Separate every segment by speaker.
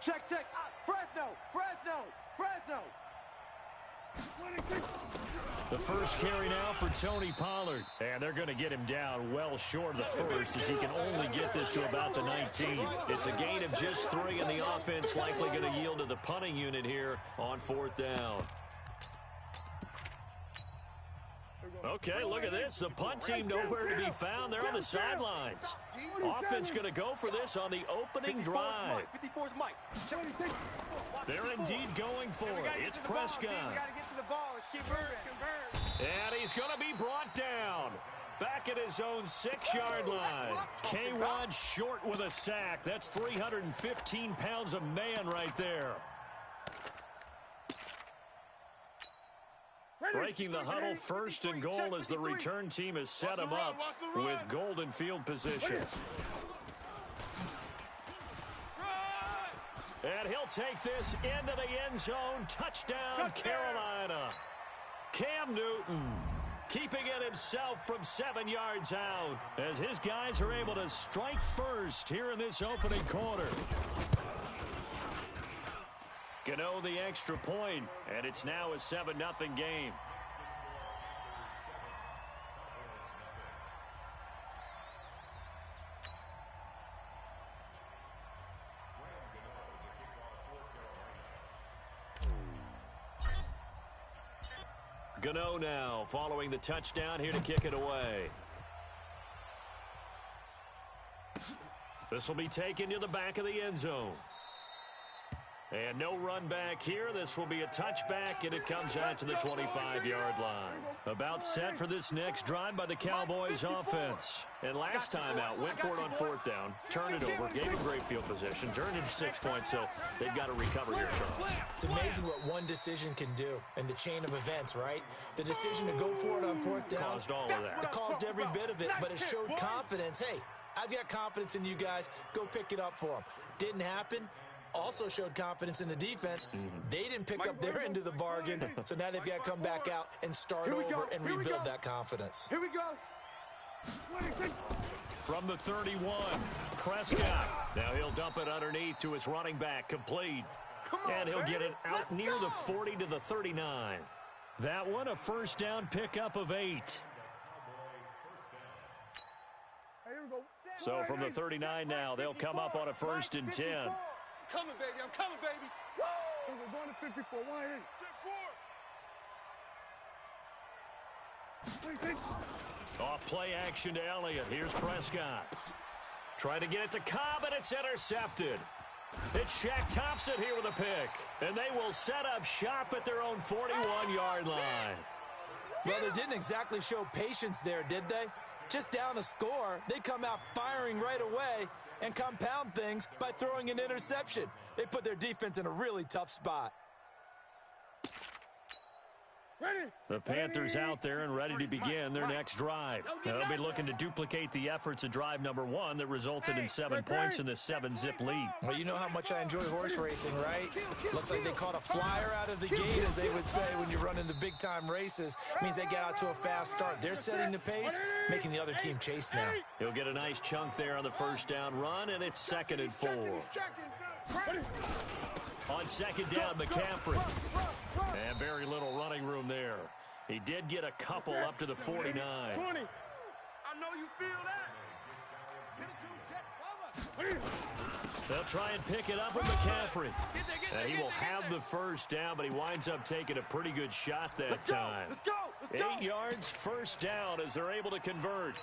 Speaker 1: Check, check. Fresno, Fresno, Fresno.
Speaker 2: The first carry now for Tony Pollard. And they're going to get him down well short of the first as he can only get this to about the 19. It's a gain of just 3, and the offense likely going to yield to the punting unit here on 4th down. Okay, look at this. The punt team nowhere to be found. They're on the sidelines. Offense going to go for this on the opening drive. They're indeed going for it. It's Prescott. And he's going to be brought down. Back at his own 6-yard line. K-Rod short with a sack. That's 315 pounds of man right there. Breaking the huddle, 1st and goal as the return team has set him up with golden field position. And he'll take this into the end zone. Touchdown, Carolina. Cam Newton keeping it himself from 7 yards out as his guys are able to strike first here in this opening quarter. Gano the extra point, and it's now a 7-0 game. Gano now following the touchdown here to kick it away. This will be taken to the back of the end zone. And no run back here. This will be a touchback, and it comes out to the 25-yard line. About set for this next drive by the Cowboys offense. And last time out, went for it on 4th down, turned it over, gave him great field position, turned it 6 points, so they've got to recover here, Charles.
Speaker 3: It's amazing what one decision can do in the chain of events, right? The decision to go for it on 4th down.
Speaker 2: Caused all of that.
Speaker 3: It caused every bit of it, but it showed confidence. Hey, I've got confidence in you guys. Go pick it up for them. Didn't happen. Also showed confidence in the defense. They didn't pick up their end of the bargain, so now they've got to come back out and start over and rebuild that confidence.
Speaker 1: Here we go.
Speaker 2: From the 31, Prescott. Now he'll dump it underneath to his running back, complete. And he'll get it out near the 40 to the 39. That one, a 1st down pickup of 8. So from the 39 now, they'll come up on a 1st and 10.
Speaker 1: I'm coming, baby. I'm coming, baby. Woo! We're going to 54. 1-8.
Speaker 2: Off play action to Elliott. Here's Prescott. Trying to get it to Cobb, and it's intercepted. It's Shaq Thompson here with a pick. And they will set up shop at their own 41-yard line.
Speaker 3: Well, they didn't exactly show patience there, did they? Just down a score, they come out firing right away and compound things by throwing an interception. They put their defense in a really tough spot.
Speaker 2: The Panthers out there and ready to begin their next drive. They'll be looking to duplicate the efforts of drive number 1 that resulted in 7 points in the 7-zip lead.
Speaker 3: Well, you know how much I enjoy horse racing, right? Looks like they caught a flyer out of the gate, as they would say when you run into big-time races. Means they get out to a fast start. They're setting the pace, making the other team chase now.
Speaker 2: He'll get a nice chunk there on the 1st down run, and it's 2nd and 4. On 2nd down, McCaffrey. And very little running room there. He did get a couple up to the 49. 20. I
Speaker 1: know you feel that.
Speaker 2: They'll try and pick it up with McCaffrey. He will have the 1st down, but he winds up taking a pretty good shot that time.
Speaker 1: Let's go.
Speaker 2: 8 yards, 1st down as they're able to convert.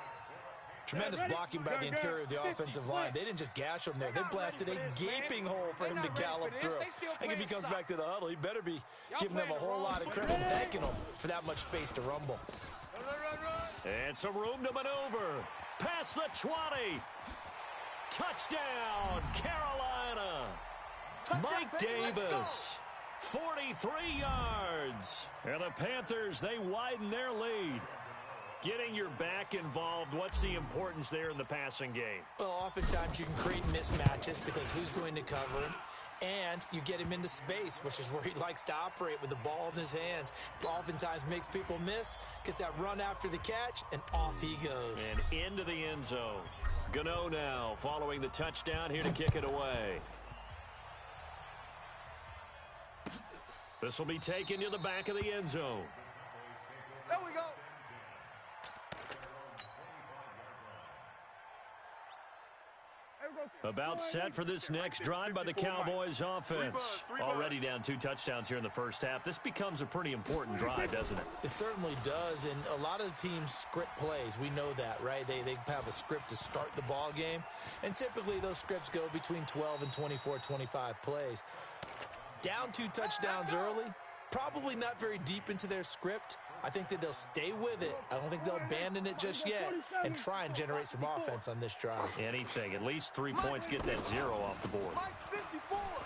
Speaker 3: Tremendous blocking by the interior of the offensive line. They didn't just gash him there. They blasted a gaping hole for him to gallop through. I think if he comes back to the huddle, he better be giving them a whole lot of credit and thanking them for that much space to rumble.
Speaker 2: And some room to maneuver. Past the 20. Touchdown, Carolina. Mike Davis, 43 yards. And the Panthers, they widen their lead. Getting your back involved, what's the importance there in the passing game?
Speaker 3: Well, oftentimes you can create mismatches because who's going to cover him? And you get him into space, which is where he likes to operate with the ball in his hands. Oftentimes makes people miss, gets that run after the catch, and off he goes.
Speaker 2: And into the end zone. Gano now following the touchdown here to kick it away. This will be taken to the back of the end zone.
Speaker 1: There we go.
Speaker 2: About set for this next drive by the Cowboys offense. Already down 2 touchdowns here in the first half. This becomes a pretty important drive, doesn't it?
Speaker 3: It certainly does, and a lot of the teams script plays. We know that, right? They have a script to start the ball game, and typically those scripts go between 12 and 24, 25 plays. Down 2 touchdowns early, probably not very deep into their script. I think that they'll stay with it. I don't think they'll abandon it just yet and try and generate some offense on this drive.
Speaker 2: Anything. At least 3 points, get that 0 off the board.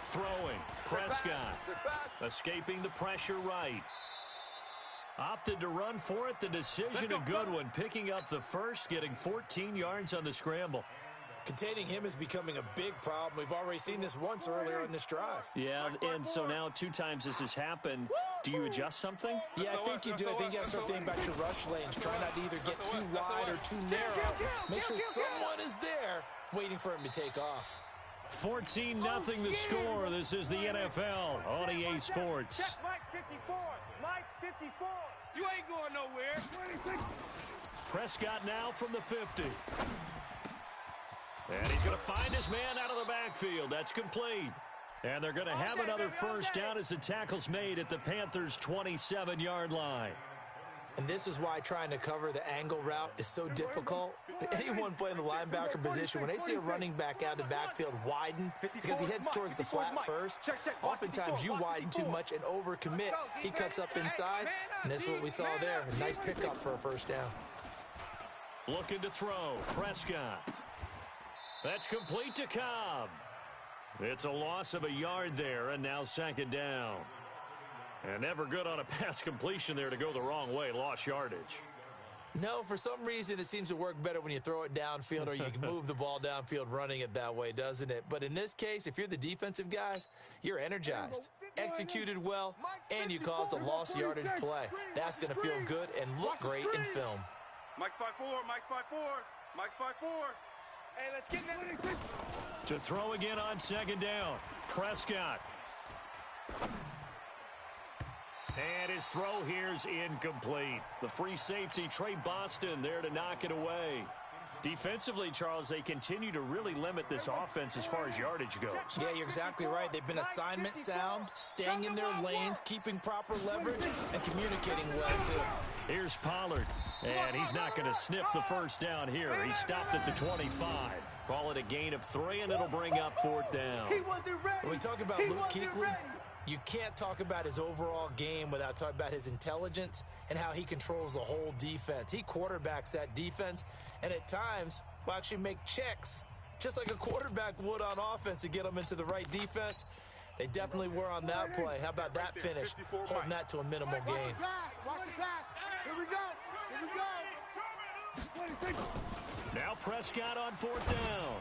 Speaker 2: Throwing. Prescott. Escaping the pressure right. Opted to run for it. The decision a good one. Picking up the first, getting 14 yards on the scramble.
Speaker 3: Containing him is becoming a big problem. We've already seen this once earlier in this drive.
Speaker 2: Yeah, and so now 2 times this has happened. Do you adjust something?
Speaker 3: Yeah, I think you do. I think you got to start thinking about your rush lanes. Try not to either get too wide or too narrow. Make sure someone is there waiting for him to take off.
Speaker 2: 14-0 the score. This is the NFL on EA Sports.
Speaker 1: Check Mike 54. Mike 54. You ain't going nowhere.
Speaker 2: Prescott now from the 50. And he's going to find his man out of the backfield. That's complete. And they're going to have another first down as the tackle's made at the Panthers' 27-yard line.
Speaker 3: And this is why trying to cover the angle route is so difficult. Anyone playing the linebacker position, when they see a running back out of the backfield widen because he heads towards the flat first, oftentimes you widen too much and overcommit. He cuts up inside, and this is what we saw there. A nice pickup for a first down.
Speaker 2: Looking to throw. Prescott. That's complete to Cobb. It's a loss of a yard there, and now 2nd down. And never good on a pass completion there to go the wrong way. Lost yardage.
Speaker 3: No, for some reason it seems to work better when you throw it downfield or you can move the ball downfield running it that way, doesn't it? But in this case, if you're the defensive guys, you're energized, executed well, and you caused a lost yardage play. That's going to feel good and look great in film.
Speaker 1: Mike's 5-4. Mike's 5-4. Mike's 5-4. Hey, let's get that.
Speaker 2: To throw again on 2nd down. Prescott. And his throw here's incomplete. The free safety, Trey Boston, there to knock it away. Defensively, Charles, they continue to really limit this offense as far as yardage goes.
Speaker 3: Yeah, you're exactly right. They've been assignment sound, staying in their lanes, keeping proper leverage, and communicating well, too.
Speaker 2: Here's Pollard, and he's not going to sniff the first down here. He stopped at the 25. Call it a gain of 3, and it'll bring up 4th down.
Speaker 3: When we talk about Luke Kuechly, you can't talk about his overall game without talking about his intelligence and how he controls the whole defense. He quarterbacks that defense, and at times will actually make checks, just like a quarterback would on offense to get them into the right defense. They definitely were on that play. How about that finish? Holding that to a minimal gain.
Speaker 1: Watch the pass. Here we go. Here we go.
Speaker 2: Now Prescott on 4th down.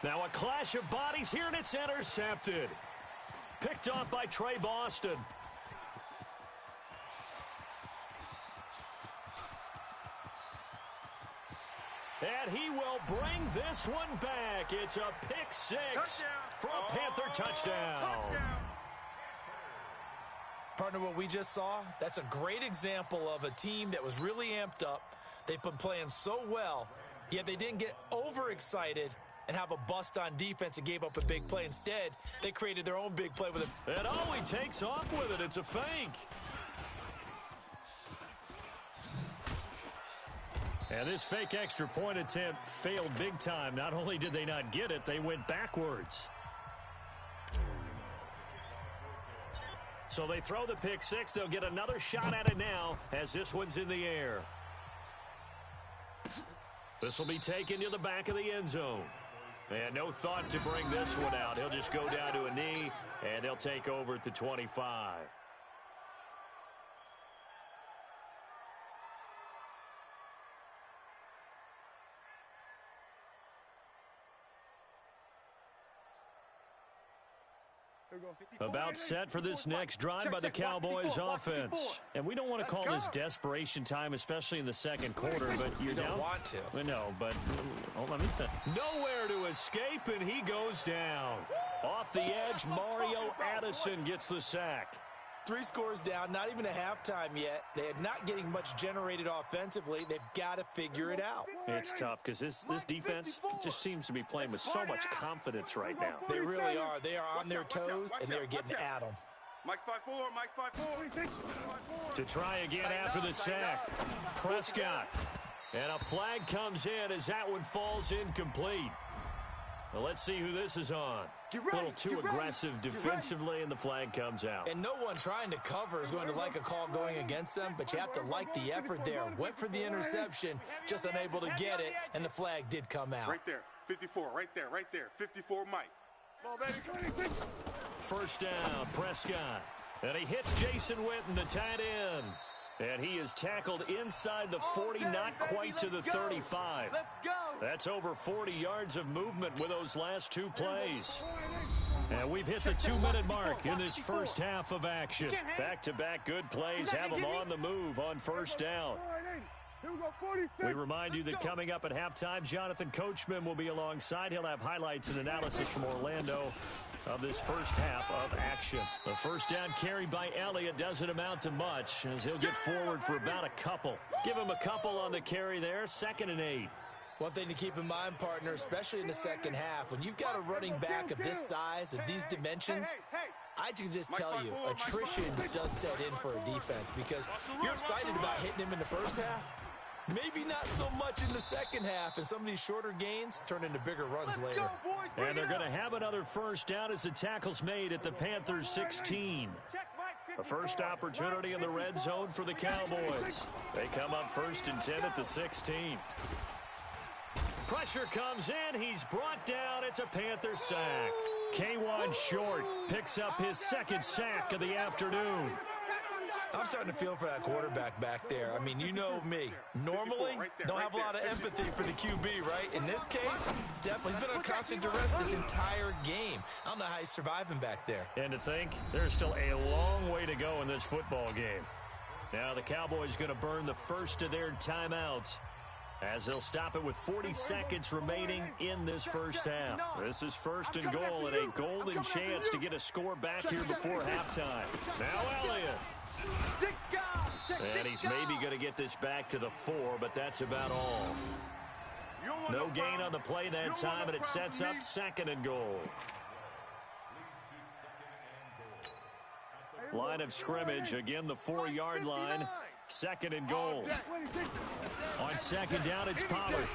Speaker 2: Now a clash of bodies here, and it's intercepted. Picked off by Trey Boston. And he will bring this one back. It's a pick 6 for a Panther touchdown.
Speaker 3: Partner, what we just saw, that's a great example of a team that was really amped up. They've been playing so well, yet they didn't get overexcited and have a bust on defense and gave up a big play. Instead, they created their own big play with it.
Speaker 2: And oh, he takes off with it. It's a fake. And this fake extra point attempt failed big time. Not only did they not get it, they went backwards. So they throw the pick 6. They'll get another shot at it now as this one's in the air. This will be taken to the back of the end zone. And no thought to bring this one out. He'll just go down to a knee, and they'll take over at the 25. About set for this next drive by the Cowboys offense. And we don't want to call this desperation time, especially in the second quarter, but you
Speaker 3: don't want to.
Speaker 2: No, but let me finish. Nowhere to escape, and he goes down. Off the edge, Mario Addison gets the sack.
Speaker 3: 3 scores down, not even a halftime yet. They're not getting much generated offensively. They've got to figure it out.
Speaker 2: It's tough because this defense just seems to be playing with so much confidence right now.
Speaker 3: They really are. They are on their toes, and they're getting at them.
Speaker 1: Mike's 5-4, Mike's 5-4.
Speaker 2: To try again after the sack. Prescott. And a flag comes in as that one falls incomplete. Well, let's see who this is on. A little too aggressive defensively, and the flag comes out.
Speaker 3: And no one trying to cover is going to like a call going against them, but you have to like the effort there. Went for the interception, just unable to get it, and the flag did come out.
Speaker 1: Right there, 54, right there. 54, Mike.
Speaker 2: First down, Prescott. And he hits Jason Witten, the tight end. And he is tackled inside the 40, not quite to the 35. That's over 40 yards of movement with those last 2 plays. And we've hit the 2-minute mark in this first half of action. Back-to-back good plays have them on the move on first down. We remind you that coming up at halftime, Jonathan Coachman will be alongside. He'll have highlights and analysis from Orlando of this first half of action. The first down carry by Elliott doesn't amount to much as he'll get forward for about a couple. Give him a couple on the carry there, 2nd and 8.
Speaker 3: One thing to keep in mind, partner, especially in the second half, when you've got a running back of this size, of these dimensions, I can just tell you, attrition does set in for a defense because you're excited about hitting him in the first half. Maybe not so much in the second half, and some of these shorter gains turn into bigger runs later.
Speaker 2: And they're going to have another first down as the tackle's made at the Panthers 16. A first opportunity in the red zone for the Cowboys. They come up 1st and 10 at the 16. Pressure comes in. He's brought down. It's a Panther sack. K'Wan Short picks up his 2nd sack of the afternoon.
Speaker 3: I'm starting to feel for that quarterback back there. I mean, you know me. Normally, don't have a lot of empathy for the QB, right? In this case, definitely. He's been on constant duress this entire game. I don't know how he's surviving back there.
Speaker 2: And to think, there's still a long way to go in this football game. Now the Cowboys going to burn the first of their timeouts as they'll stop it with 40 seconds remaining in this first half. This is 1st and goal and a golden chance to get a score back here before halftime. Now Elliott. And he's maybe going to get this back to the 4, but that's about all. No gain on the play that time, and it sets up 2nd and goal. Line of scrimmage, again the 4-yard line. 2nd and goal. On 2nd down, it's Pollard.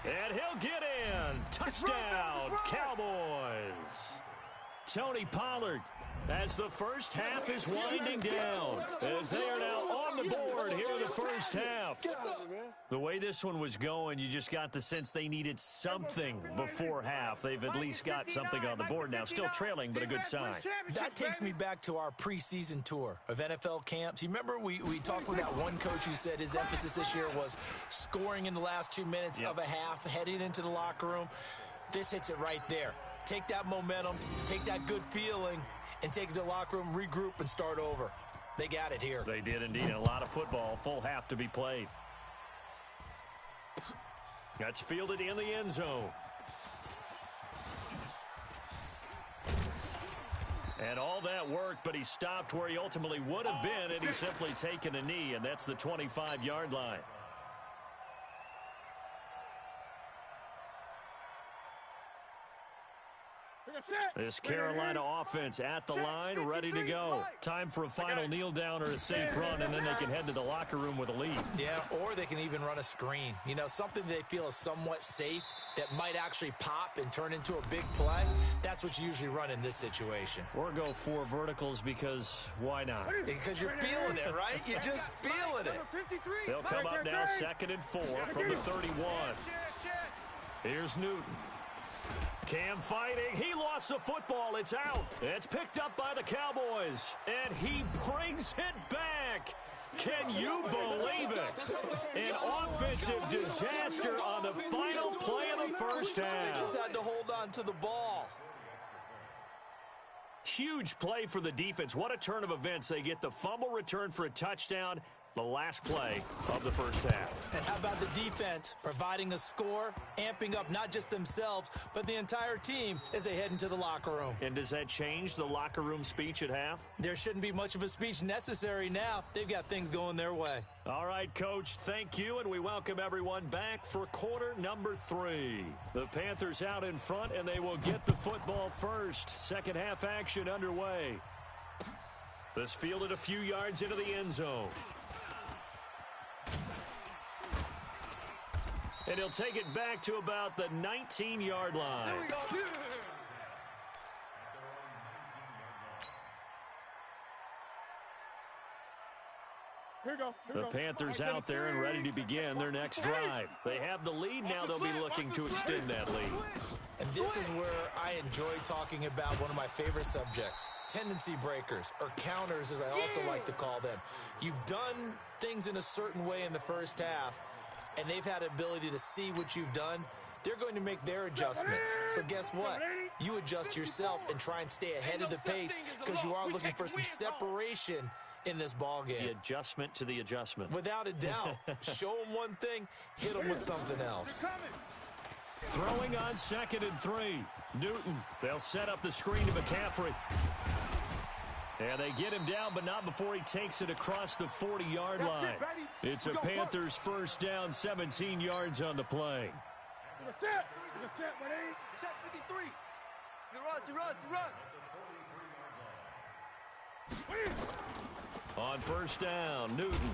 Speaker 2: And he'll get in. Touchdown, Cowboys. Tony Pollard, as the first half is winding down, as they are now on the board here in the first half. The way this one was going, you just got the sense they needed something before half. They've at least got something on the board now. Still trailing, but a good sign.
Speaker 3: That takes me back to our preseason tour of NFL camps. You remember we talked with that one coach who said his emphasis this year was scoring in the last 2 minutes of a half, heading into the locker room. This hits it right there. Take that momentum, take that good feeling, and take it to the locker room, regroup, and start over. They got it here.
Speaker 2: They did indeed. A lot of football, full half to be played. That's fielded in the end zone. And all that work, but he stopped where he ultimately would have been, and he's simply taken a knee, and that's the 25-yard line. This Carolina offense at the line, ready to go. Time for a final kneel down or a safe run, and then they can head to the locker room with a lead.
Speaker 3: Yeah, or they can even run a screen. You know, something they feel is somewhat safe that might actually pop and turn into a big play. That's what you usually run in this situation.
Speaker 2: Or go 4 verticals because why not?
Speaker 3: Because you're feeling it, right? You're just feeling it.
Speaker 2: They'll come up now 2nd and 4 from the 31. Here's Newton. Cam fighting. He lost the football. It's out. It's picked up by the Cowboys. And he brings it back. Can you believe it? An offensive disaster on the final play of the first half.
Speaker 3: Just had to hold on to the ball.
Speaker 2: Huge play for the defense. What a turn of events. They get the fumble return for a touchdown, The last play of the first half.
Speaker 3: And how about the defense providing a score, amping up not just themselves, but the entire team as they head into the locker room.
Speaker 2: And does that change the locker room speech at half?
Speaker 3: There shouldn't be much of a speech necessary now. They've got things going their way.
Speaker 2: All right, Coach, thank you, and we welcome everyone back for quarter number 3. The Panthers out in front, and they will get the football first. Second half action underway. This fielded a few yards into the end zone. And he'll take it back to about the 19-yard line. The Panthers out there and ready to begin their next drive. They have the lead now. They'll be looking to extend that lead.
Speaker 3: And this is where I enjoy talking about one of my favorite subjects, tendency breakers, or counters as I also like to call them. You've done things in a certain way in the first half, and they've had ability to see what you've done. They're going to make their adjustments. So guess what? You adjust yourself and try and stay ahead of the pace because you are looking for some separation in this ball game.
Speaker 2: The adjustment to the adjustment.
Speaker 3: Without a doubt. Show them one thing, hit them with something else.
Speaker 2: Throwing on 2nd and 3. Newton. They'll set up the screen to McCaffrey. And they get him down, but not before he takes it across the 40-yard line. It's a Panthers first down, 17 yards on the play.
Speaker 1: Set 53. He runs.
Speaker 2: On first down, Newton.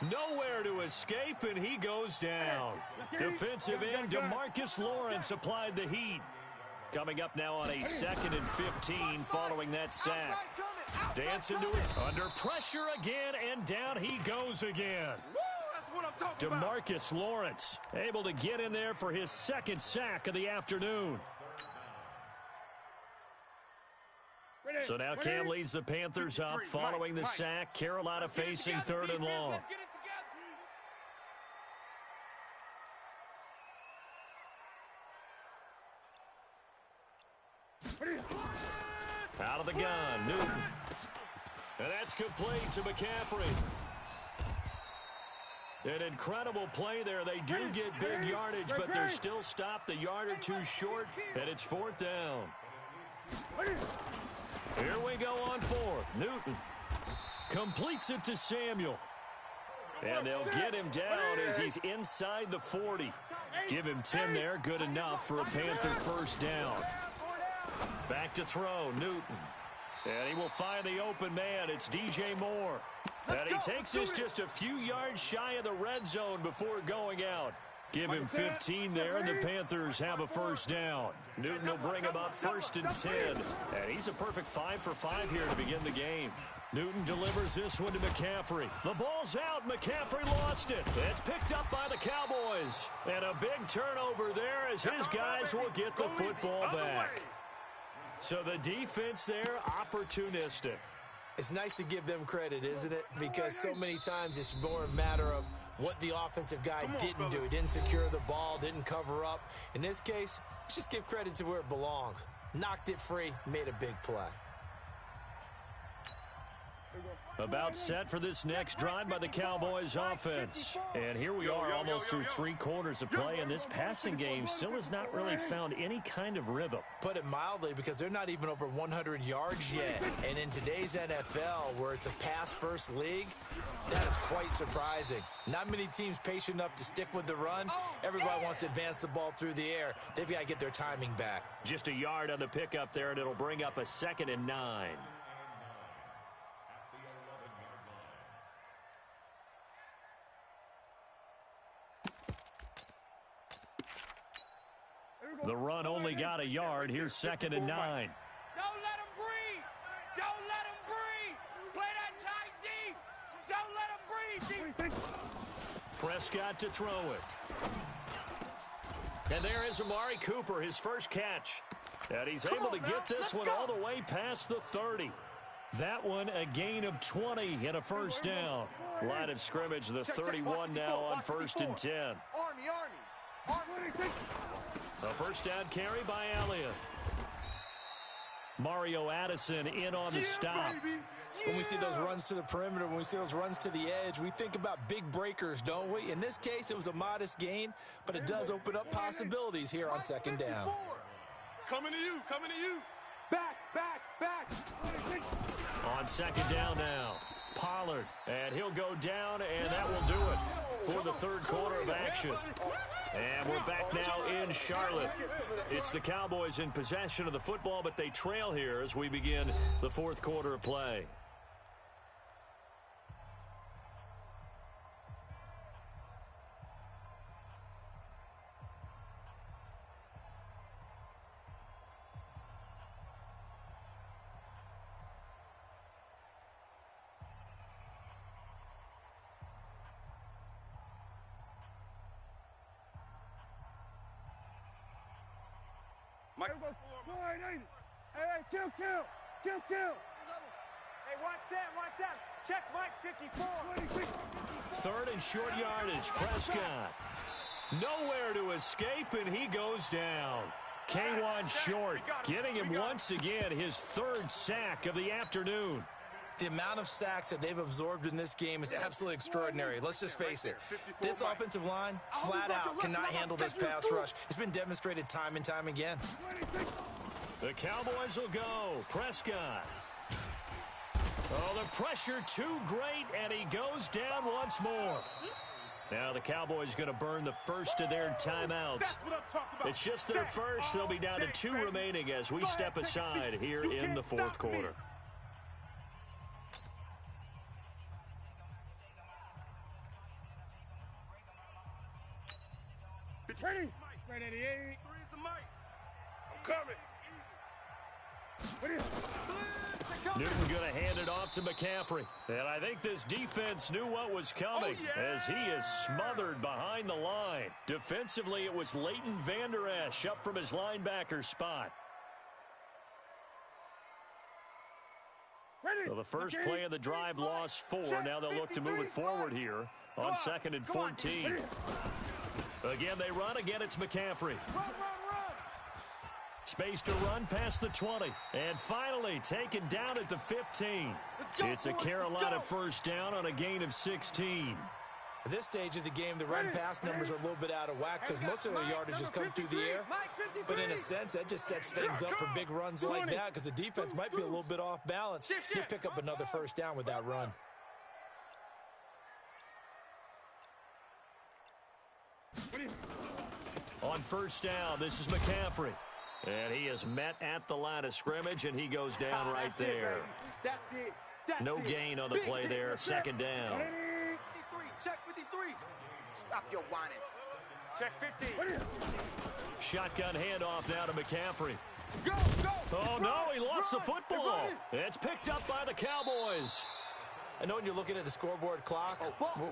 Speaker 2: Nowhere to escape, and he goes down. Defensive end DeMarcus Lawrence applied the heat. Coming up now on a 2nd and 15 following that sack. Dancing to it, under pressure again, and down he goes again. DeMarcus Lawrence able to get in there for his 2nd sack of the afternoon. So now Cam leads the Panthers up following the sack. Carolina facing 3rd and long. Out of the gun, Newton. And that's complete to McCaffrey. An incredible play there. They do get big yardage, but they're still stopped a yard or two short, and it's 4th down. Here we go on 4th. Newton completes it to Samuel. And they'll get him down as he's inside the 40. Give him 10 there. Good enough for a Panther first down. Back to throw, Newton. And he will find the open man. It's DJ Moore. And he takes this just a few yards shy of the red zone before going out. Give him 15 there, and the Panthers have a first down. Newton will bring him up 1st and 10. And he's a perfect 5 for 5 here to begin the game. Newton delivers this one to McCaffrey. The ball's out. McCaffrey lost it. It's picked up by the Cowboys. And a big turnover there as his guys will get the football back. So the defense there, opportunistic.
Speaker 3: It's nice to give them credit, isn't it? Because so many times it's more a matter of what the offensive guy didn't do. He didn't secure the ball, didn't cover up. In this case, let's just give credit to where it belongs. Knocked it free, made a big play.
Speaker 2: About set for this next drive by the Cowboys offense. And here we are almost through 3 quarters of play, and this passing game still has not really found any kind of rhythm.
Speaker 3: Put it mildly, because they're not even over 100 yards yet. And in today's NFL, where it's a pass-first league, that is quite surprising. Not many teams patient enough to stick with the run. Everybody wants to advance the ball through the air. They've got to get their timing back.
Speaker 2: Just a yard on the pickup there, and it'll bring up a 2nd and 9. The run only got a yard. Here's 2nd and 9.
Speaker 1: Don't let him breathe. Don't let him breathe. Play that tight D. Don't let him breathe.
Speaker 2: Prescott to throw it. And there is Amari Cooper, his first catch. And he's able to get this one all the way past the 30. That one a gain of 20 and a first down. Line of scrimmage, the 31 now on 1st and 10. A first down carry by Elliott. Mario Addison in on the stop.
Speaker 3: When we see those runs to the perimeter, when we see those runs to the edge, we think about big breakers, don't we? In this case, it was a modest gain, but it does open up possibilities here on second down.
Speaker 1: Coming to you, coming to you. Back.
Speaker 2: On second down now, Pollard, and he'll go down, and that will do it for the third quarter of action. And we're back now in Charlotte. It's the Cowboys in possession of the football, but they trail here as we begin the fourth quarter of play.
Speaker 1: Mike, hey, kill. Hey, watch that. Check Mike, 54.
Speaker 2: Third and short yardage, Prescott. Nowhere to escape, and he goes down. K1 Short getting him once again his third sack of the afternoon.
Speaker 3: The amount of sacks that they've absorbed in this game is absolutely extraordinary. Let's just face it. This offensive line, flat out, cannot handle this pass rush. It's been demonstrated time and time again.
Speaker 2: The Cowboys will go. Prescott. Oh, the pressure too great, and he goes down once more. Now the Cowboys going to burn the first of their timeouts. It's just their first. They'll be down to 2 remaining as we step aside here in the fourth quarter.
Speaker 1: Ready? Right 88. 3 is the mic. I'm coming.
Speaker 2: Newton going to hand it off to McCaffrey. And I think this defense knew what was coming as he is smothered behind the line. Defensively, it was Leighton Vander Esch up from his linebacker spot. So the first play of the drive lost 4. Now they'll look to move it forward here on 2nd and 14. Again, they run. Again, it's McCaffrey.
Speaker 1: Run.
Speaker 2: Space to run past the 20. And finally taken down at the 15. It's a Carolina first down on a gain of 16.
Speaker 3: At this stage of the game, the run-pass numbers are a little bit out of whack because most of the yardage has come through the air. But in a sense, that just sets things up for big runs like that because the defense might be a little bit off balance. He'll pick up another first down with that run.
Speaker 2: On first down, this is McCaffrey. And he is met at the line of scrimmage, and he goes down right there. No gain on the play there. Second down.
Speaker 1: 53. Check 53. Stop your whining. Check 50.
Speaker 2: Shotgun handoff now to McCaffrey.
Speaker 1: Go.
Speaker 2: Oh, no, he lost the football. It's picked up by the Cowboys.
Speaker 3: I know when you're looking at the scoreboard clock,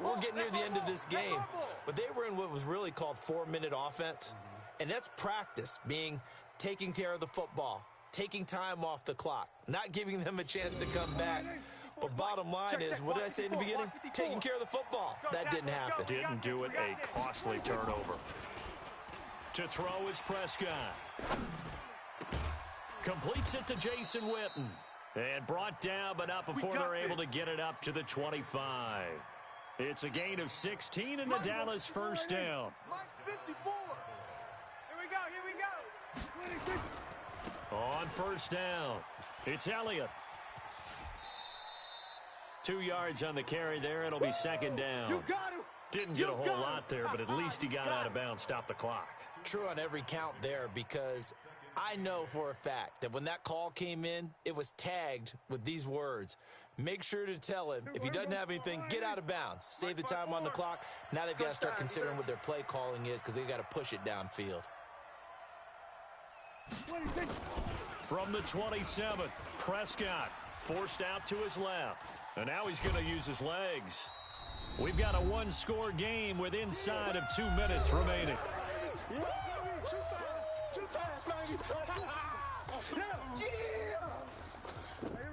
Speaker 3: we're getting near the end of this game, but they were in what was really called 4-minute offense, and that's practice, being taking care of the football, taking time off the clock, not giving them a chance to come back. But bottom line is, what did I say in the beginning? Taking care of the football. That didn't happen.
Speaker 2: Didn't do it. A costly turnover. To throw is Prescott. Completes it to Jason Witten. And brought down, but not before they're able to get it up to the 25. It's a gain of 16 and the Dallas first down.
Speaker 1: Mike 54. Here we go.
Speaker 2: On first down, it's Elliott. 2 yards on the carry there. It'll be second down.
Speaker 1: You got him.
Speaker 2: Didn't get a whole lot there, but at least he got out of bounds, stopped the clock.
Speaker 3: True on every count there, because I know for a fact that when that call came in, it was tagged with these words. Make sure to tell him, if he doesn't have anything, get out of bounds. Save the time on the clock. Now they've got to start considering what their play calling is because they've got to push it downfield.
Speaker 2: From the 27, Prescott forced out to his left. And now he's going to use his legs. We've got a one-score game with inside of 2 minutes remaining.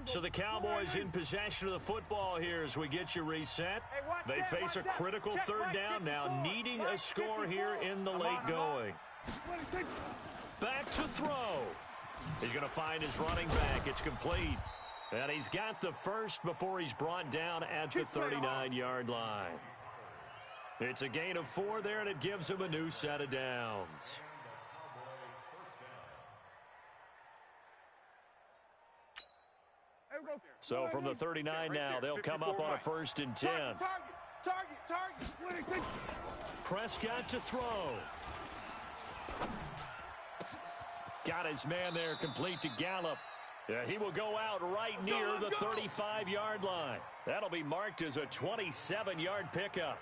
Speaker 2: So the Cowboys in possession of the football here as we get you reset. They face a critical third down now, needing a score here in the late going. Back to throw. He's going to find his running back. It's complete. And he's got the first before he's brought down at the 39-yard line. It's a gain of 4 there, and it gives him a new set of downs. So from the 39 now, they'll come up on a 1st and 10.
Speaker 1: Target.
Speaker 2: Prescott to throw. Got his man there, complete to Gallup. He will go out right near the 35-yard line. That'll be marked as a 27-yard pickup.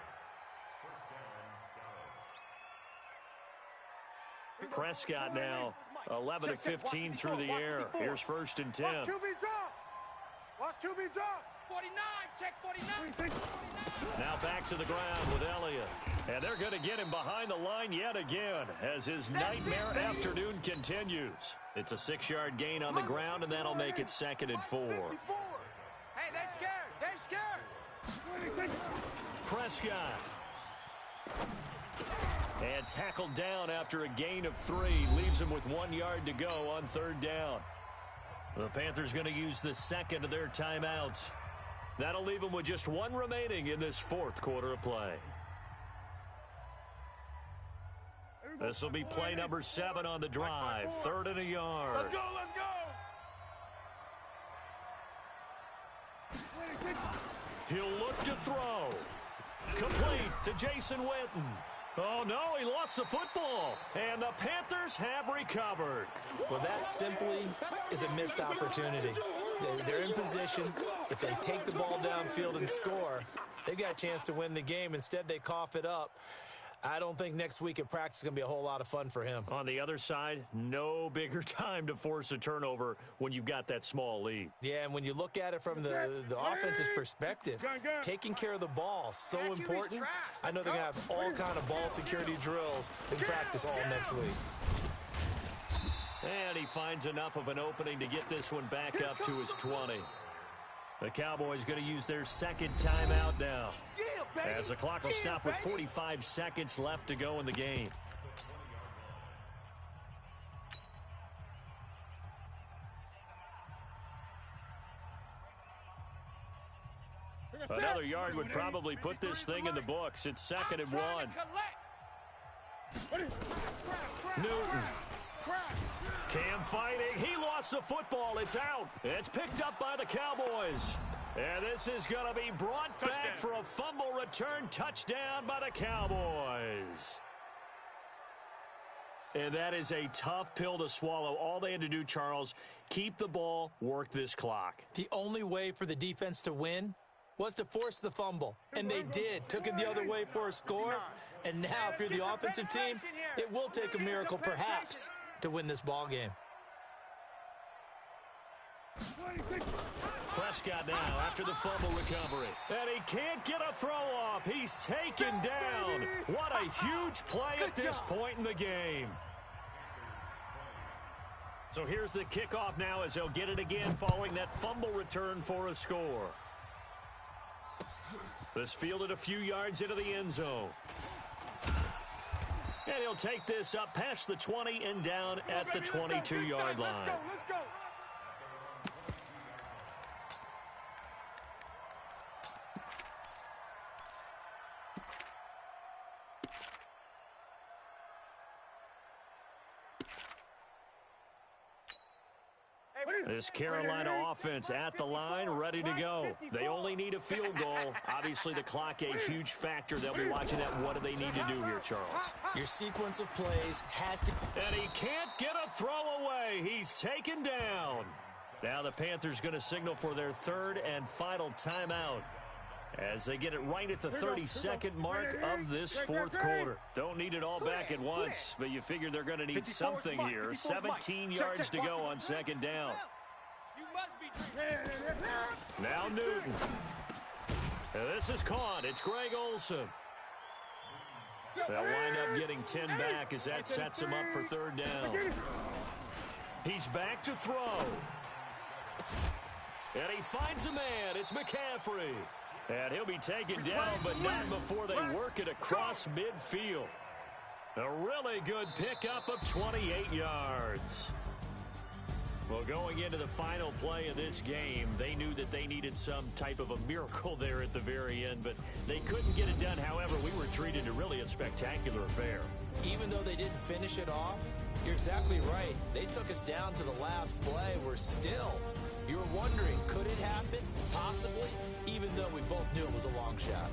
Speaker 2: Prescott now 11 of 15 through the air. Here's 1st and 10.
Speaker 1: Watch QB drop. 49, check 49.
Speaker 2: Now back to the ground with Elliott. And they're going to get him behind the line yet again as his nightmare afternoon continues. It's a 6-yard gain on the ground, and that'll make it 2nd and 4.
Speaker 1: Hey, they're scared.
Speaker 2: Prescott. And tackled down after a gain of 3. Leaves him with 1 yard to go on 3rd down. The Panthers going to use the second of their timeouts. That'll leave them with just 1 remaining in this 4th quarter of play. This will be play number 7 on the drive. 3rd and a yard.
Speaker 1: Let's go.
Speaker 2: He'll look to throw. Complete to Jason Witten. Oh, no, he lost the football. And the Panthers have recovered.
Speaker 3: Well, that simply is a missed opportunity. They're in position. If they take the ball downfield and score, they've got a chance to win the game. Instead, they cough it up. I don't think next week at practice is going to be a whole lot of fun for him.
Speaker 2: On the other side, no bigger time to force a turnover when you've got that small lead.
Speaker 3: Yeah, and when you look at it from the offense's perspective, taking care of the ball, so important. I know they're going to have all kind of ball security drills in practice all next week.
Speaker 2: And he finds enough of an opening to get this one back up to his 20. The Cowboys going to use their 2nd timeout now, as the clock will stop with 45 seconds left to go in the game. Another yard would probably put this thing in the books. It's 2nd and 1. Newton. Cam fighting. He lost the football. It's out. It's picked up by the Cowboys. And this is going to be brought back for a fumble return touchdown by the Cowboys. And that is a tough pill to swallow. All they had to do, Charles, keep the ball, work this clock.
Speaker 3: The only way for the defense to win was to force the fumble. And they did. Took it the other way for a score. And now, if you're the offensive team, it will take a miracle, perhaps, to win this ball game.
Speaker 2: Prescott now after the fumble recovery. And he can't get a throw off. He's taken down. What a huge play at this point in the game. So here's the kickoff now as they'll get it again following that fumble return for a score. This fielded a few yards into the end zone. And he'll take this up past the 20 and down at the 22-yard line.
Speaker 1: Let's go.
Speaker 2: This Carolina offense at the line, ready to go. They only need a field goal. Obviously, the clock a huge factor. They'll be watching that. What do they need to do here, Charles?
Speaker 3: Your sequence of plays has to...
Speaker 2: And he can't get a throw away. He's taken down. Now the Panthers going to signal for their 3rd and final timeout as they get it right at the 32nd mark of this 4th quarter. Don't need it all back at once, but you figure they're going to need something here. 17 yards to go on 2nd down. Now Newton. And this is caught. It's Greg Olsen. They'll wind up getting 10 back as that sets him up for 3rd down. He's back to throw. And he finds a man. It's McCaffrey. And he'll be taken down, but not before they work it across midfield. A really good pickup of 28 yards. Well, going into the final play of this game, they knew that they needed some type of a miracle there at the very end, but they couldn't get it done. However, we were treated to really a spectacular affair.
Speaker 3: Even though they didn't finish it off, you're exactly right. They took us down to the last play. We're still, you were wondering, could it happen? Possibly, even though we both knew it was a long shot.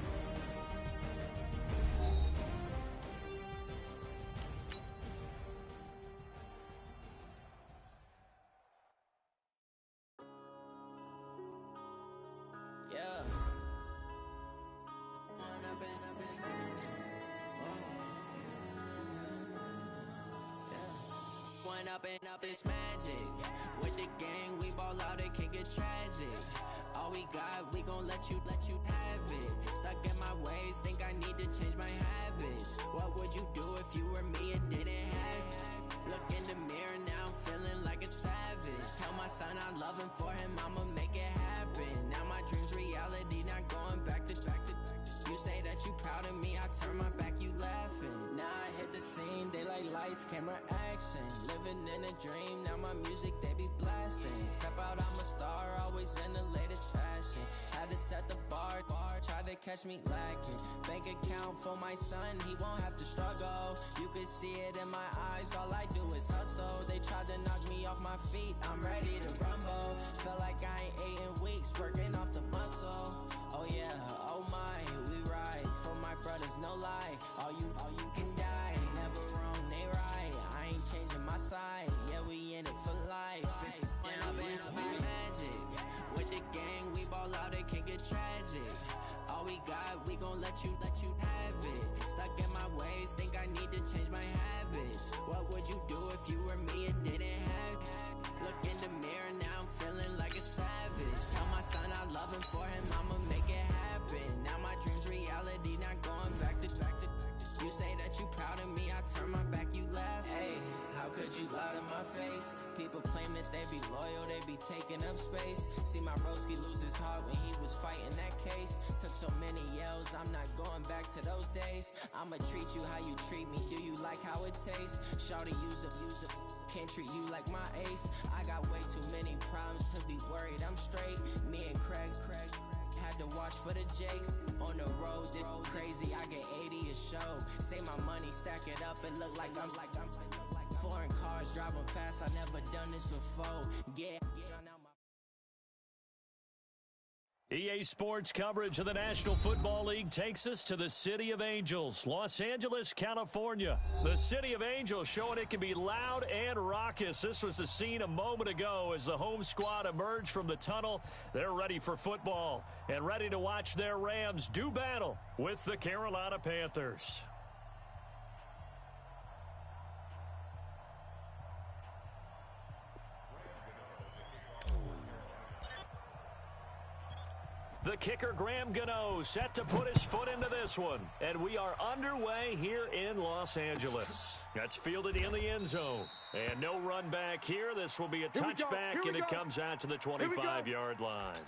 Speaker 4: Up this magic with the gang, we ball out, it can get tragic. All we got, we gon' let you have it. Stuck in my ways, think I need to change my habits. What would you do if you were me and didn't have it? Look in the mirror now, I'm feeling like a savage. Tell my son I love him, for him I'ma make it happen. Now my dreams reality, not going back to. You say that you proud of me, I turn my back, you laughing. Now I hit the scene, daylight lights, camera action. Living in a dream, now my music, they be blasting. Step out, I'm a star, always in the latest fashion. Had to set the bar, try to catch me lacking. Bank account for my son, he won't have to struggle. You can see it in my eyes, all I do is hustle. They tried to knock me off my feet, I'm ready to rumble. Felt like I ain't ate in weeks, working off the muscle. Oh yeah, oh my, we ride for my brothers, no lie. All you can die, never wrong, they right. I ain't changing my side, yeah, we in it for life. When up is magic, with the gang, we ball out, it can get tragic. All we got, we gon' let you have it. Stuck in my ways, think I need to change my habits. What would you do if you were me and didn't have it? Look in the mirror, now I'm feeling like a savage. Tell my son I love him, for him I'ma make it happen. Now my dreams reality, not going back to. You say that you proud of me, I turn my back, you laugh. Hey, how could you lie to my face? People claim that they be loyal, they be taking up space. See my broski lose his heart when he was fighting that case. Took so many yells, I'm not going back to those days. I'ma treat you how you treat me, do you like how it tastes? Shawty, use up, can't treat you like my ace. I got way too many problems to be worried, I'm straight. Me and Craig had to watch for the Jakes. On the road, this crazy, I get 80 a show. Say my money, stack it up, it look like I'm foreign cars, driving fast, I never done this before. Yeah,
Speaker 2: EA Sports coverage of the National Football League takes us to the City of Angels, Los Angeles, California. The City of Angels showing it can be loud and raucous. This was the scene a moment ago as the home squad emerged from the tunnel. They're ready for football and ready to watch their Rams do battle with the Carolina Panthers. The kicker, Graham Gano, set to put his foot into this one. And we are underway here in Los Angeles. That's fielded in the end zone. And no run back here. This will be a touchback, and it comes out to the 25-yard line.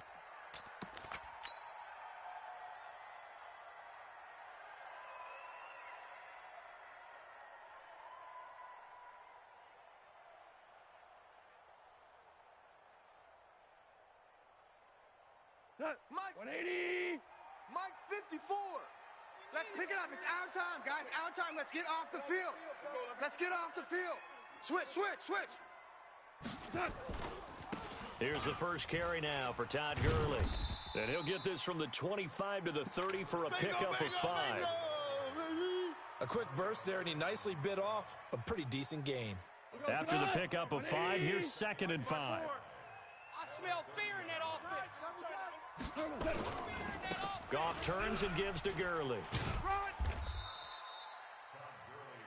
Speaker 1: Mike 180. Mike 54. Let's pick it up. It's our time, guys. Our time. Let's get off the field. Let's get off the field. Switch.
Speaker 2: Here's the first carry now for Todd Gurley. And he'll get this from the 25 to the 30 for a pickup of 5.
Speaker 3: A quick burst there, and he nicely bit off a pretty decent gain.
Speaker 2: After the pickup of 5, here's 2nd and 5.
Speaker 1: I smell fear in that offense.
Speaker 2: Goff turns and gives to Gurley.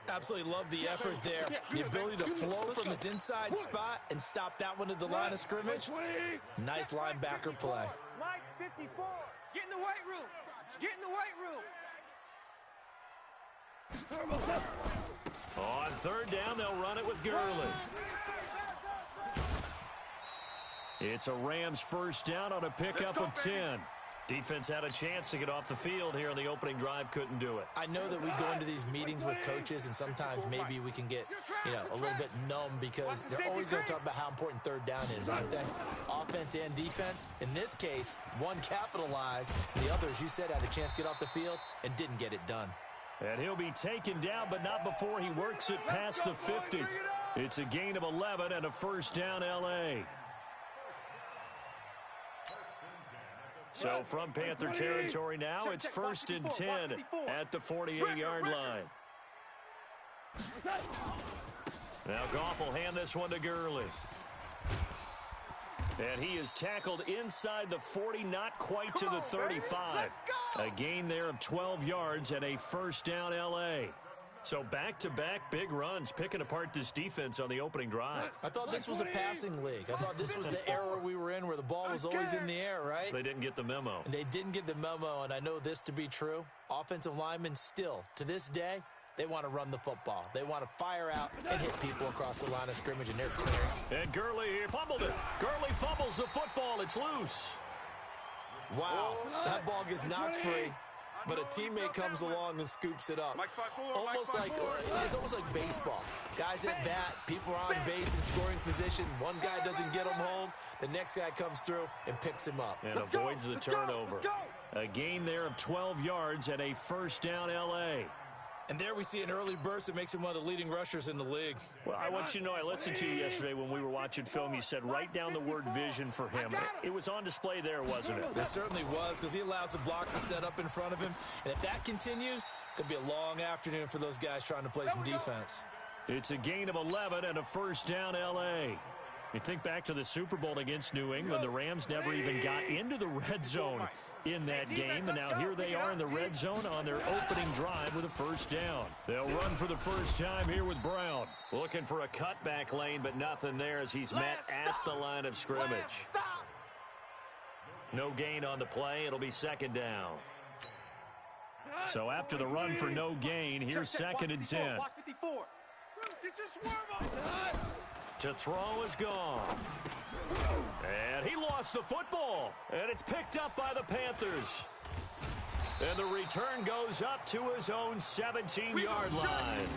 Speaker 3: Absolutely love the effort there. The ability to flow from his inside spot and stop that one at the line of scrimmage. Nice linebacker play.
Speaker 1: Mike 54. Get in the weight room. Get in the weight room.
Speaker 2: On 3rd down, they'll run it with Gurley. It's a Rams first down on a pickup of 10. Defense had a chance to get off the field here on the opening drive, couldn't do it.
Speaker 3: I know that we go into these meetings with coaches, and sometimes maybe we can get, a little bit numb because they're always going to talk about how important third down is, aren't they? Offense and defense. In this case, one capitalized, and the others, you said, had a chance to get off the field and didn't get it done.
Speaker 2: And he'll be taken down, but not before he works it past the 50. It's a gain of 11 and a first down, L.A. So from Panther territory now, it's 1st and 10 at the 48-yard line. Now Goff will hand this one to Gurley. And he is tackled inside the 40, not quite to the 35. A gain there of 12 yards and a first down, L.A. So back-to-back big runs, picking apart this defense on the opening drive.
Speaker 3: I thought this was a passing league. I thought this was the era we were in where the ball was always in the air, right?
Speaker 2: They didn't get the memo.
Speaker 3: And they didn't get the memo, and I know this to be true. Offensive linemen still, to this day, they want to run the football. They want to fire out and hit people across the line of scrimmage, and they're clearing.
Speaker 2: And Gurley fumbled it. Gurley fumbles the football. It's loose.
Speaker 3: Wow, that ball gets knocked free. But a teammate comes along and scoops it up. It's almost like baseball. Guys at bat, people are on base in scoring position. One guy doesn't get him home. The next guy comes through and picks him up.
Speaker 2: And avoids the turnover. A gain there of 12 yards and a first down, L.A.
Speaker 3: And there we see an early burst that makes him one of the leading rushers in the league.
Speaker 2: Well, I want you to know, I listened to you yesterday when we were watching film. You said write down the word vision for him. It was on display there, wasn't it?
Speaker 3: It certainly was, because he allows the blocks to set up in front of him. And if that continues, it could be a long afternoon for those guys trying to play some defense.
Speaker 2: It's a gain of 11 and a first down, L.A. You think back to the Super Bowl against New England. The Rams never even got into the red zone in that game, and now here they are in the red zone on their opening drive with a first down. They'll run for the first time here with Brown. Looking for a cutback lane, but nothing there as he's met at the line of scrimmage. No gain on the play. It'll be second down. So after the run for no gain, here's 2nd and 10. To throw is gone. And he lost the football. And it's picked up by the Panthers. And the return goes up to his own 17-yard line.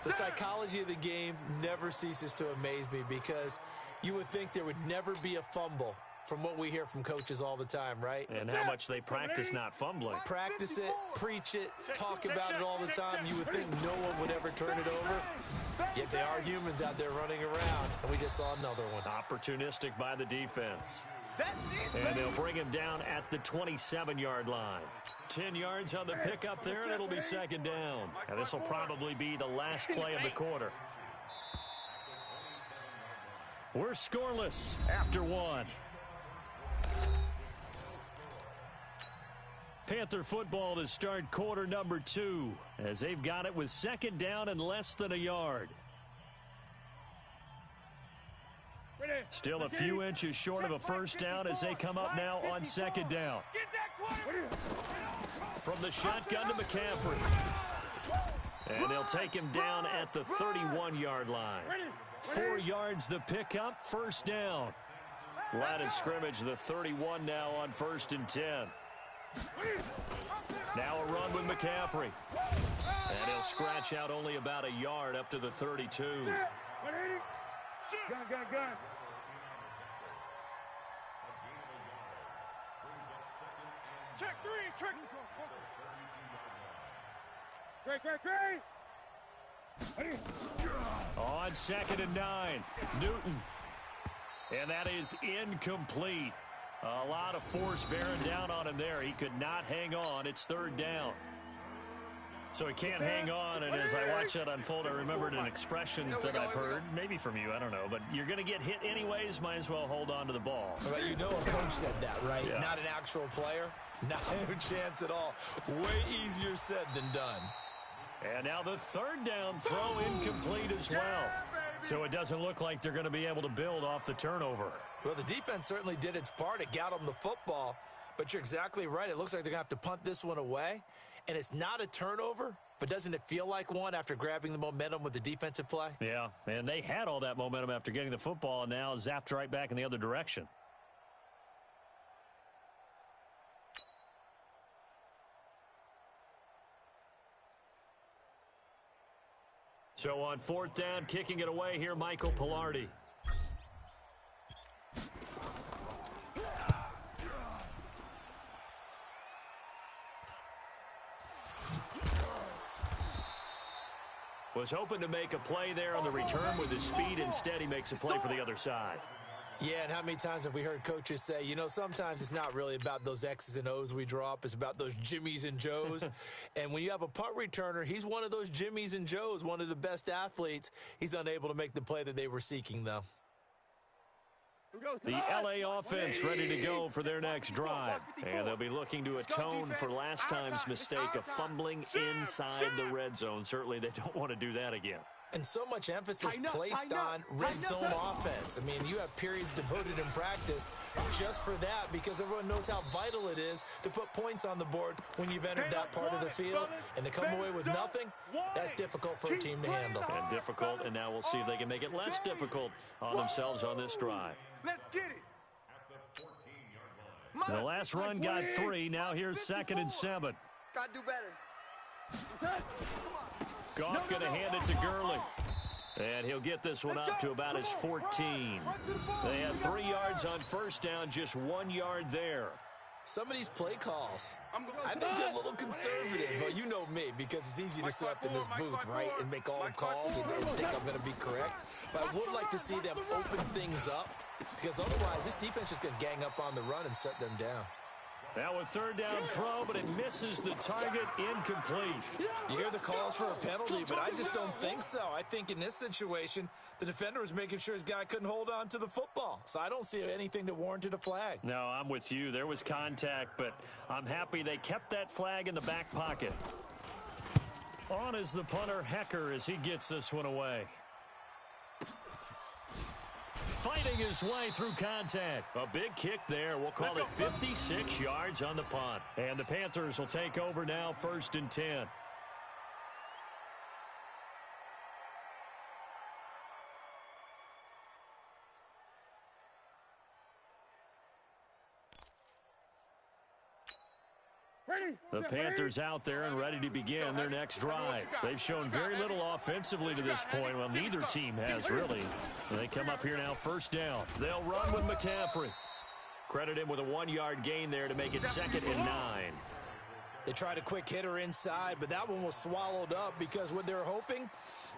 Speaker 3: The psychology of the game never ceases to amaze me, because you would think there would never be a fumble from what we hear from coaches all the time, right?
Speaker 2: And how much they practice not fumbling.
Speaker 3: Practice it, preach it, talk about it all the time. You would think no one would ever turn it over. Yet they are humans out there running around, and we just saw another one.
Speaker 2: Opportunistic by the defense. And they'll bring him down at the 27-yard line. 10 yards on the pickup there, and it'll be second down. And this will probably be the last play of the quarter. We're scoreless after one. Panther football to start quarter number 2 as they've got it with second down and less than a yard. Still a few inches short of a first down as they come up now on second down. From the shotgun to McCaffrey. And they'll take him down at the 31-yard line. 4 yards the pickup, first down. Line of scrimmage, the 31 now on 1st and 10. Now a run with McCaffrey. And he'll scratch out only about a yard up to the 32.
Speaker 5: Gun. Check 3, check. Great.
Speaker 2: On 2nd and 9, Newton. And that is incomplete. A lot of force bearing down on him there. He could not hang on. It's 3rd down. So he can't hang on, and as I watch that unfold, I remembered an expression that I've heard, maybe from you, I don't know, but you're going to get hit anyways, might as well hold on to the ball.
Speaker 3: But you know a coach said that, right?
Speaker 2: Yeah.
Speaker 3: Not an actual player. Not a chance at all. Way easier said than done.
Speaker 2: And now the 3rd down throw incomplete as well. So it doesn't look like they're going to be able to build off the turnover.
Speaker 3: Well, the defense certainly did its part. It got them the football. But you're exactly right. It looks like they're going to have to punt this one away. And it's not a turnover, but doesn't it feel like one after grabbing the momentum with the defensive play?
Speaker 2: Yeah, and they had all that momentum after getting the football and now zapped right back in the other direction. So on fourth down, kicking it away here, Michael Pilardi. Was hoping to make a play there on the return with his speed. Instead, he makes a play for the other side.
Speaker 3: Yeah, and how many times have we heard coaches say, you know, sometimes it's not really about those X's and O's we draw up. It's about those Jimmies and Joes. And when you have a punt returner, he's one of those Jimmies and Joes, one of the best athletes. He's unable to make the play that they were seeking, though.
Speaker 2: The LA offense ready to go for their next drive. And they'll be looking to atone for last time's mistake of fumbling inside the red zone. Certainly they don't want to do that again.
Speaker 3: And so much emphasis placed on red zone offense. I mean, you have periods devoted in practice just for that because everyone knows how vital it is to put points on the board when you've entered that part of the field. And to come away with nothing, that's difficult for a team to handle.
Speaker 2: And difficult, and now we'll see if they can make it less difficult on themselves on this drive.
Speaker 1: Let's get it.
Speaker 2: The last run got 3. Now here's 2nd and 7.
Speaker 1: Gotta do better.
Speaker 2: Goff going to hand it to Gurley. And he'll get this one up to about his 14. They had 3 yards on first down, just 1 yard there.
Speaker 3: Some of these play calls, I think they're a little conservative, but you know me, because it's easy to sit up in this booth, right, and make all the calls and think I'm going to be correct. But I would like to see them open things up, because otherwise this defense is going to gang up on the run and shut them down.
Speaker 2: Now a 3rd down throw, but it misses the target, incomplete.
Speaker 3: You hear the calls for a penalty, but I just don't think so. I think in this situation, the defender was making sure his guy couldn't hold on to the football. So I don't see anything that warranted a flag.
Speaker 2: No, I'm with you. There was contact, but I'm happy they kept that flag in the back pocket. On is the punter, Hecker, as he gets this one away. Fighting his way through contact. A big kick there. We'll call it 56 yards on the punt. And the Panthers will take over now, 1st and 10. The Panthers out there and ready to begin their next drive. They've shown very little offensively to this point. Well, neither team has, really. They come up here now, 1st down. They'll run with McCaffrey. Credit him with a 1-yard gain there to make it 2nd and 9.
Speaker 3: They tried a quick hitter inside, but that one was swallowed up because what they're hoping,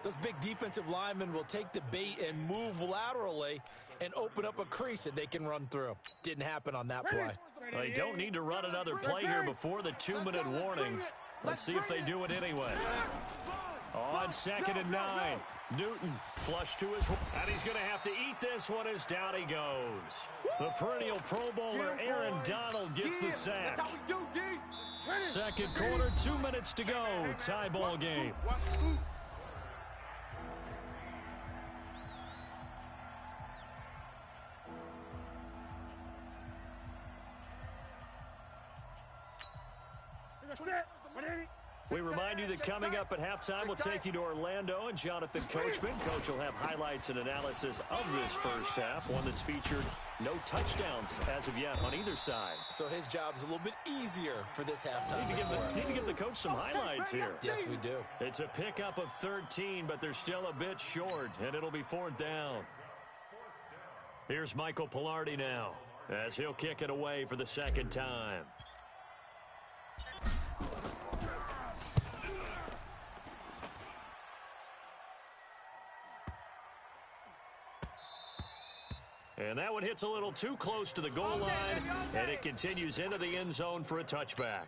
Speaker 3: those big defensive linemen will take the bait and move laterally and open up a crease that they can run through. Didn't happen on that play.
Speaker 2: They don't need to run another play here before the 2-minute warning. Let's see if they do it anyway. On 2nd and 9. Newton flush to his, and he's going to have to eat this one as down he goes. The perennial Pro Bowler Aaron Donald gets the sack. 2nd quarter, 2 minutes to go. Tie ball game. We remind you that coming up at halftime, we'll take you to Orlando and Jonathan Coachman. Coach will have highlights and analysis of this first half, one that's featured no touchdowns as of yet on either side.
Speaker 3: So his job's a little bit easier for this halftime.
Speaker 2: Need to give the coach some highlights here.
Speaker 3: Yes, we do.
Speaker 2: It's a pickup of 13, but they're still a bit short, and it'll be 4th down. Here's Michael Pilardi now, as he'll kick it away for the 2nd time. And that one hits a little too close to the goal line, and it continues into the end zone for a touchback.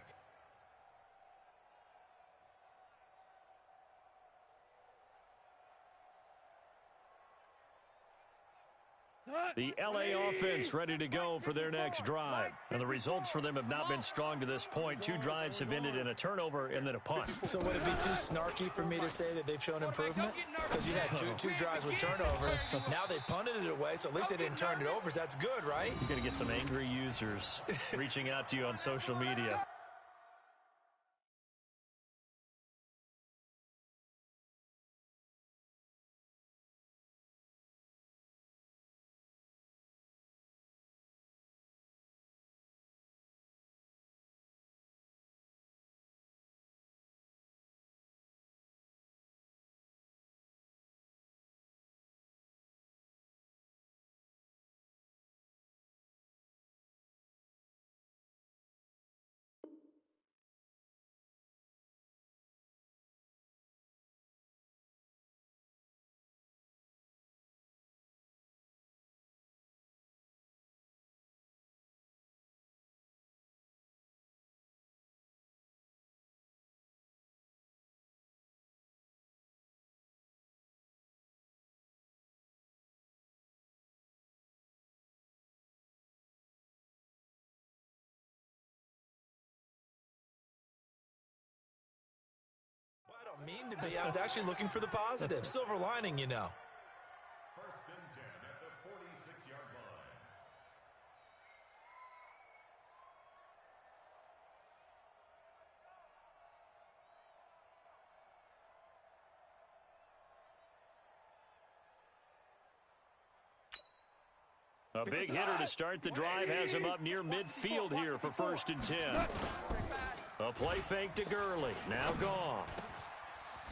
Speaker 2: The LA offense ready to go for their next drive. And the results for them have not been strong to this point. 2 drives have ended in a turnover and then a punt.
Speaker 3: So would it be too snarky for me to say that they've shown improvement? Because you had two drives with turnovers. Now they punted it away, so at least they didn't turn it over. So that's good, right?
Speaker 2: You're going to get some angry users reaching out to you on social media.
Speaker 3: mean to be. I was actually looking for the positive. Silver lining, you know.
Speaker 5: First and 10 at the 46-yard line.
Speaker 2: A big hitter to start the drive has him up near midfield here for first and 10. A play fake to Gurley. Now gone.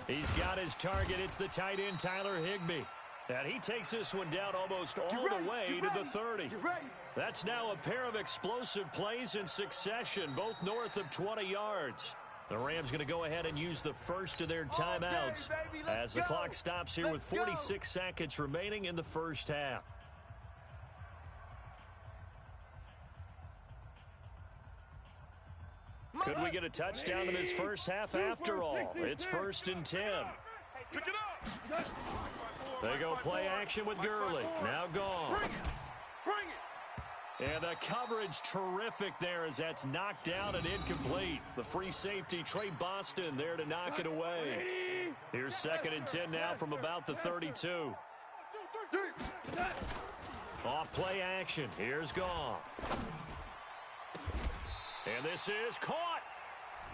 Speaker 2: He's got his target. It's the tight end, Tyler Higbee. And he takes this one down almost all the way to the 30. That's now a pair of explosive plays in succession, both north of 20 yards. The Rams going to go ahead and use the first of their timeouts as the clock stops here with 46 seconds remaining in the first half. Could we get a touchdown in this first half after all? It's first and 10.
Speaker 1: Pick it up.
Speaker 2: They go play action with Gurley. Now gone.
Speaker 1: Bring it.
Speaker 2: And the coverage terrific there as that's knocked down and incomplete. The free safety, Trey Boston, there to knock it away. Here's second and 10 now from about the 32. Off play action. Here's Goff. And this is caught.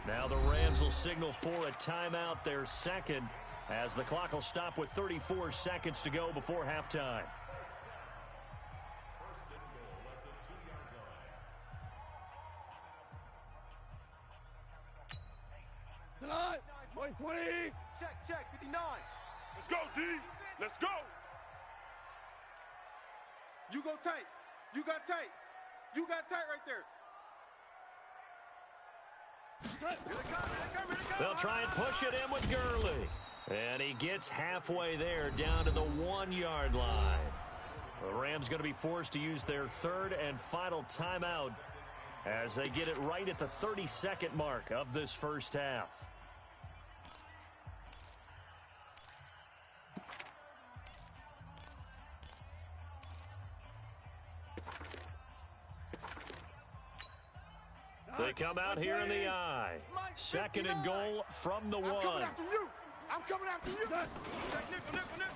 Speaker 2: Now the Rams will signal for a timeout, their second, as the clock will stop with 34 seconds to go before halftime.
Speaker 1: Tonight, 2020. Check, 59. Let's go, D. Let's go. You go tight. You got tight. You got tight right there.
Speaker 2: They'll try and push it in with Gurley. And he gets halfway there down to the 1-yard line. The Rams going to be forced to use their third and final timeout as they get it right at the 32nd mark of this first half. They come out here in the I. Second and goal from the 1.
Speaker 1: I'm coming after you.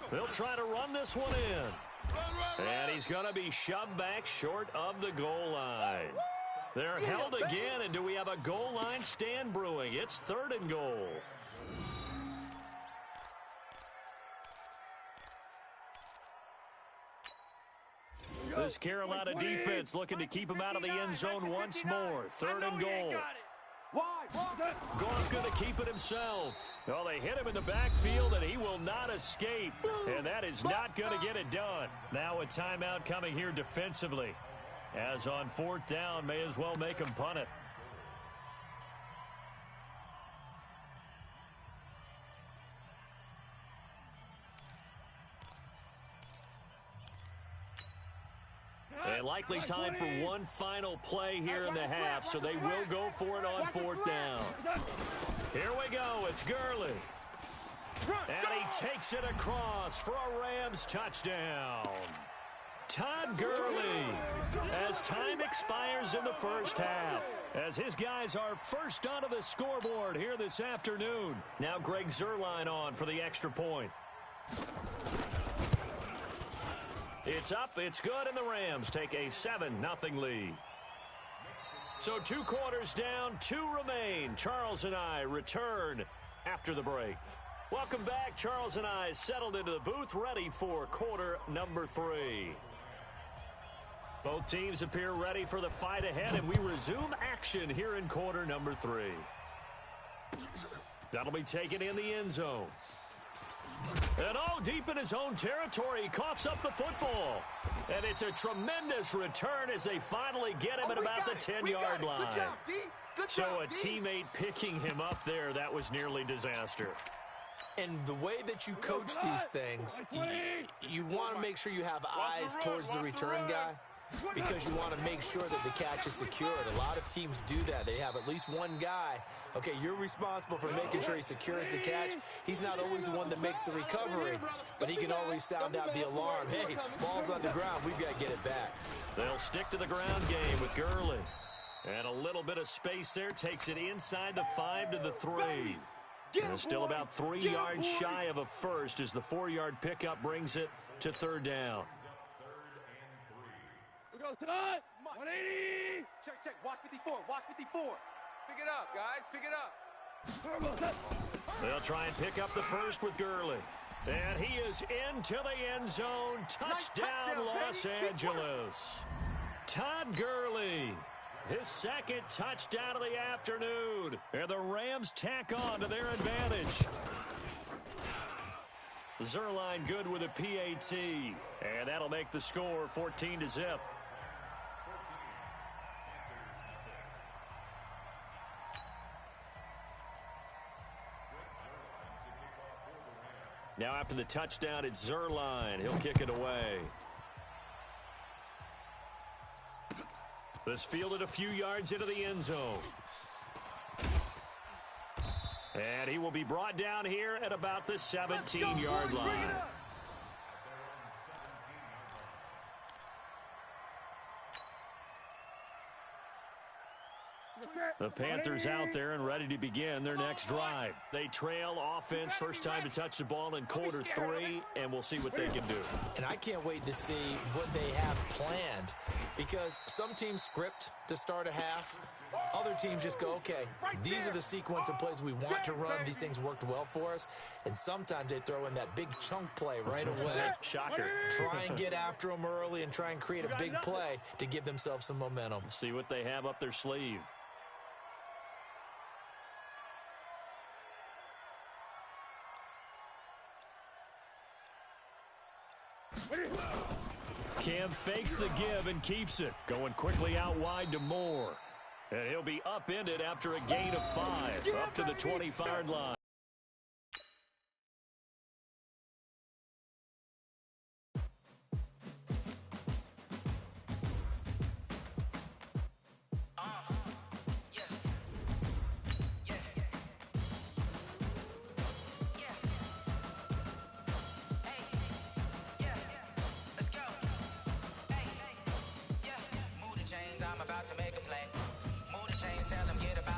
Speaker 2: They'll try to run this one in. And he's going to be shoved back short of the goal line. They're held again, and do we have a goal line stand brewing? It's third and goal. This Carolina defense looking to keep him out of the end zone once more. Third and goal. Goff going to keep it himself. Well, they hit him in the backfield, and he will not escape. And that is not going to get it done. Now a timeout coming here defensively. As on fourth down, may as well make him punt it. And likely time for one final play here in the half, so they will go for it on fourth down. Here we go. It's Gurley. And he takes it across for a Rams touchdown. Todd Gurley, as time expires in the first half, as his guys are first onto the scoreboard here this afternoon. Now Greg Zuerlein on for the extra point. It's up, it's good, and the Rams take a 7-0 lead. So 2 quarters down, 2 remain. Charles and I return after the break. Welcome back. Charles and I settled into the booth, ready for quarter number 3. Both teams appear ready for the fight ahead, and we resume action here in quarter number 3. That'll be taken in the end zone. And deep in his own territory, he coughs up the football. And it's a tremendous return as they finally get him at about the 10-yard line.
Speaker 1: Good job, D.
Speaker 2: So a teammate picking him up there, that was nearly disaster.
Speaker 3: And the way that you coach these things, you want to make sure you have eyes towards the return guy, because you want to make sure that the catch is secured. A lot of teams do that. They have at least one guy. Okay, you're responsible for making sure he secures the catch. He's not always the one that makes the recovery, but he can always sound out the alarm. Hey, ball's on the ground. We've got to get it back.
Speaker 2: They'll stick to the ground game with Gurley. And a little bit of space there takes it inside the 5 to the 3. And still about 3 yards shy of a first as the 4-yard pickup brings it to third down.
Speaker 1: We go, Todd. 180. Check. Watch 54. Watch 54. Pick it up, guys. Pick it up.
Speaker 2: They'll try and pick up the first with Gurley. And he is into the end zone. Touchdown, Los Angeles. Todd Gurley, his second touchdown of the afternoon. And the Rams tack on to their advantage. Zerline good with a PAT. And that'll make the score 14-0. Now after the touchdown, it's Zerline. He'll kick it away. This fielded a few yards into the end zone. And he will be brought down here at about the 17-yard line. The Panthers out there and ready to begin their next drive. They trail offense, first time to touch the ball in quarter 3, and we'll see what they can do.
Speaker 3: And I can't wait to see what they have planned, because some teams script to start a half. Other teams just go, okay, these are the sequence of plays we want to run. These things worked well for us. And sometimes they throw in that big chunk play right away.
Speaker 2: Shocker.
Speaker 3: Try and get after them early and try and create a big play to give themselves some momentum.
Speaker 2: See what they have up their sleeve. Cam fakes the give and keeps it. Going quickly out wide to Moore. And he'll be upended after a gain of 5. Up to the 25-yard line.
Speaker 6: To make a play. Move the chains, tell them get up